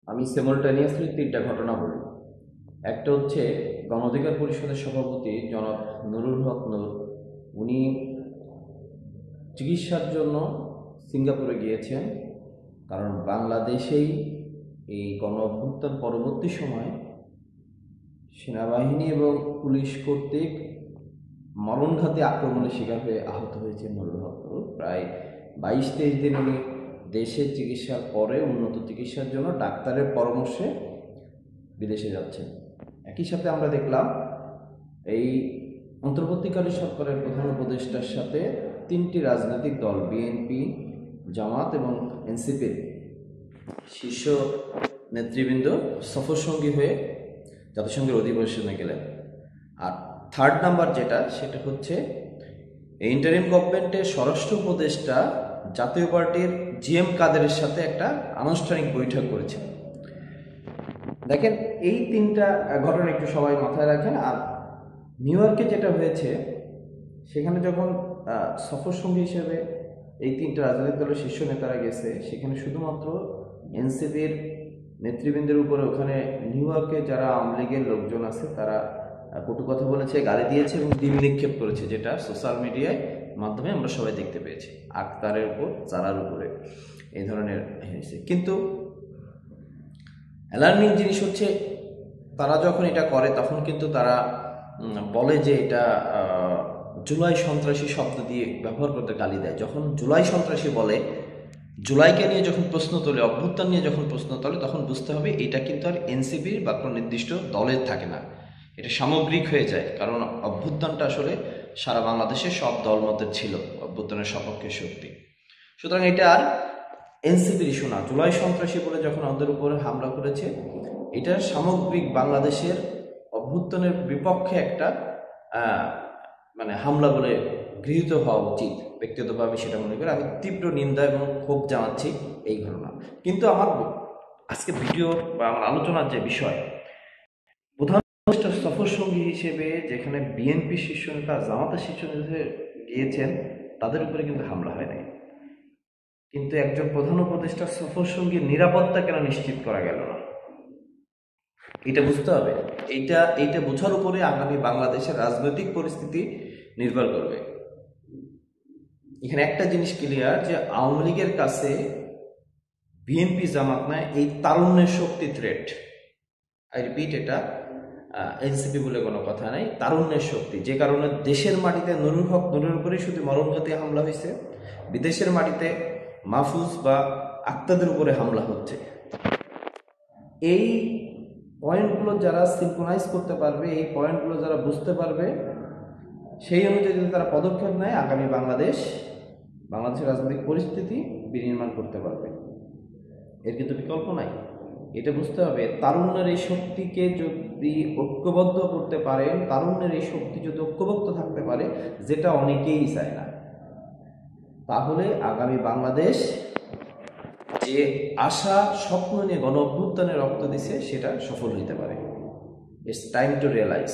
আমি সিমultaneously তিনটা ঘটনা বলব। একটা হচ্ছে গণ অধিকার পরিষদের সভাপতি জনাব নুরুল হক নূর, উনি চিকিৎসার জন্য সিঙ্গাপুরে গিয়েছেন। কারণ বাংলাদেশেই এই গণ অভ্যুত্থান পরবর্তী সময় সেনাবাহিনী এবং পুলিশ কর্তৃক মরণঘাতী আক্রমণের শিকার হয়ে আহত হয়েছে নুরুল হক নূর। প্রায় 22-23 দিন উনি দেশে চিকিৎসার পরে উন্নত চিকিৎসার জন্য ডাক্তারের পরামর্শে বিদেশে যাচ্ছেন। একই সাথে আমরা দেখলাম এই অন্তর্বর্তীকালীন সরকারের প্রধান উপদেষ্টার সাথে তিনটি রাজনৈতিক দল বিএনপি, জামাত এবং এনসিপির শীর্ষ নেতৃবৃন্দ সফরসঙ্গী হয়ে জাতিসংঘের অধিবেশনে গেলেন। আর থার্ড নাম্বার যেটা, সেটা হচ্ছে ইন্টারিম গভর্নমেন্টের স্বরাষ্ট্র উপদেষ্টা জাতীয় পার্টির জিএম কাদেরের সাথে একটা আনুষ্ঠানিক বৈঠক করেছেন। দেখেন, এই তিনটা ঘটনা একটু সবাই মাথায় রাখেন। আর নিউ ইয়র্কে যেটা হয়েছে, সেখানে যখন সফর সঙ্গী হিসেবে এই তিনটা রাজনৈতিক দলের শীর্ষ নেতারা গেছে, সেখানে শুধুমাত্র এনসিপির নেতৃবৃন্দের উপরে ওখানে নিউ ইয়র্কে যারা আওয়ামী লীগের লোকজন আছে তারা কটু কথা বলেছে, গালি দিয়েছে এবং ডিম নিক্ষেপ করেছে, যেটা সোশ্যাল মিডিয়ায় মাধ্যমে আমরা সবাই দেখতে পেয়েছি। আক্তারের উপর, জারার উপরে এই ধরনের হয়েছে। কিন্তু অ্যালার্মিং জিনিস হচ্ছে, তারা যখন এটা করে তখন কিন্তু তারা বলে যে এটা জুলাই সন্ত্রাসী শব্দ দিয়ে ব্যবহার করতে গালি দেয়। যখন জুলাই সন্ত্রাসী বলে, জুলাইকে নিয়ে যখন প্রশ্ন তোলে, অভ্যুত্থান নিয়ে যখন প্রশ্ন তোলে, তখন বুঝতে হবে এটা কিন্তু আর এনসিপির বা কোনো নির্দিষ্ট দলের থাকে না, এটা সামগ্রিক হয়ে যায়। কারণ অভ্যুত্থানটা আসলে সারা বাংলাদেশে সব দলমতের ছিল, অভ্যুত্থানের সপক্ষে শক্তি। সুতরাং এটা আর এনসিপির ইস্যু না। জুলাই সন্ত্রাসী বলে যখন আমাদের উপরে হামলা করেছে, এটা সামগ্রিক বাংলাদেশের অভ্যুত্থানের বিপক্ষে একটা হামলা বলে গৃহীত হওয়া উচিত। ব্যক্তিগতভাবে আমি সেটা মনে করি। আমি তীব্র নিন্দা এবং ক্ষোভ জানাচ্ছি এই ঘটনা। কিন্তু আমার আজকে ভিডিও বা আমার আলোচনার যে বিষয়, প্রধান সফর সঙ্গী হিসেবে যেখানে বিএনপি শীর্ষ নেতা, জামাতের শীর্ষ নেতা গিয়েছেন, তাদের উপরে কিন্তু হামলা হয় নাই। কিন্তু একজন প্রধান উপদেষ্টার সফর সঙ্গীর নিরাপত্তা কেন নিশ্চিত করা গেল না, এটা বুঝতে হবে। এইটা বোঝার উপরে আগামী বাংলাদেশের রাজনৈতিক পরিস্থিতি নির্ভর করবে। এখানে একটা জিনিস ক্লিয়ার, যে আওয়ামী লীগের কাছে বিএনপি, জামাত নয়, এই তারুণ্যের শক্তি থ্রেট। আই রিপিট, এটা এনসিপি বলে কোনো কথা নাই, তারুণ্যের শক্তি। যে কারণে দেশের মাটিতে নুরুল হক নূরের উপরে শুধু মরণঘাতী হামলা হয়েছে, বিদেশের মাটিতে মাহফুজ বা আক্তাদের উপরে হামলা হচ্ছে। এই পয়েন্টগুলো যারা সিনক্রোনাইজ করতে পারবে, এই পয়েন্টগুলো যারা বুঝতে পারবে, সেই অনুযায়ী যদি তারা পদক্ষেপ নেয়, আগামী বাংলাদেশের রাজনৈতিক পরিস্থিতি বিনির্মাণ করতে পারবে। এর কিন্তু বিকল্প নাই। এটা বুঝতে হবে, তারুণ্যের এই শক্তিকে যদি ঐক্যবদ্ধ করতে পারেন, তারুণ্যের এই শক্তি যদি ঐক্যবদ্ধ থাকতে পারে, যেটা অনেকেই চায় না, তাহলে আগামী বাংলাদেশ যে আশা স্বপ্ন নিয়ে গণ অভ্যুত্থানে রক্ত দিছে, সেটা সফল হইতে পারে। It's time to realise.